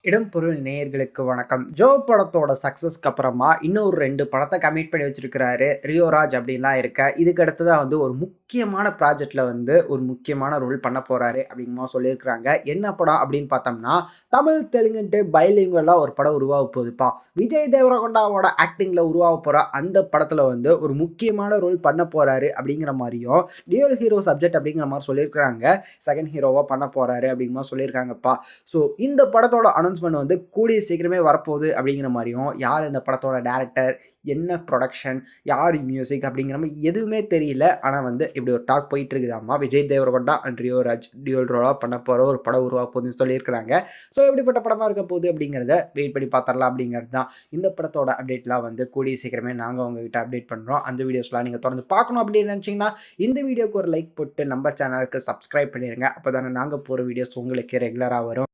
இடம் பொருள் நேயர்களுக்கு வணக்கம். ஜோ படத்தோட சக்சஸ்க்கு அப்புறமா இன்னும் 2 படத்த கமிட் பண்ணி வச்சிருக்கிறாரு ரியோராஜ் அப்படின்லாம் இருக்க. இதுக்கு அடுத்ததா ஒரு முக்கியமான ப்ராஜெக்ட்ல ஒரு முக்கியமான ரோல் பண்ண போறாரு அப்படின்னுமா சொல்லியிருக்கிறாங்க. என்ன படம் அப்படின்னு பார்த்தோம்னா, தமிழ், தெலுங்குன்ட்டு பைலிங்குவலா ஒரு படம் உருவாக போகுதுப்பா. விஜய் தேவரகொண்டாவோட ஆக்டிங்ல உருவாக போற அந்த படத்துல ஒரு முக்கியமான ரோல் பண்ண போறாரு அப்படிங்கிற மாரியும், டியூயல் ஹீரோ சப்ஜெக்ட் அப்படிங்கிற மாரி சொல்லியிருக்கிறாங்க. செகண்ட் ஹீரோவா பண்ண போறாரு அப்படிங்கிற மாரி சொல்லியிருக்காங்கப்பா. ஸோ இந்த படத்தோட அனௌன்ஸ்மெண்ட் கூடிய சீக்கிரமே வரப்போகுது அப்படிங்கிற மாதிரியும், யார் இந்த படத்தோட டைரக்டர், என்ன ப்ரொடக்ஷன், யார் மியூசிக் அப்படிங்கிற மாதிரி எதுவுமே தெரியல. ஆனால் இப்படி ஒரு டாக் போயிட்டு இருக்குதாம்மா. விஜய் தேவரகொண்டா அண்ட் ரியோராஜ் டியூல் ரோலாக பண்ண போகிற ஒரு படம் உருவாக போகுதுன்னு சொல்லியிருக்கிறாங்க. ஸோ எப்படிப்பட்ட படமாக இருக்க போகுது அப்படிங்கிறத வெயிட் பண்ணி பார்த்துடலாம் அப்படிங்கிறது தான். இந்த படத்தோட அப்டேட்லாம் கூடிய சீக்கிரமே நாங்கள் உங்ககிட்ட அப்டேட் பண்ணுறோம். அந்த வீடியோஸ்லாம் நீங்கள் தொடர்ந்து பார்க்கணும் அப்படின்னு நினச்சிங்கன்னா இந்த வீடியோக்கு ஒரு லைக் போட்டு நம்ம சேனலுக்கு சப்ஸ்கிரைப் பண்ணிடுங்க. அப்போ தானே நாங்கள் போகிற வீடியோஸ் உங்களுக்கு ரெகுலராக வரும்.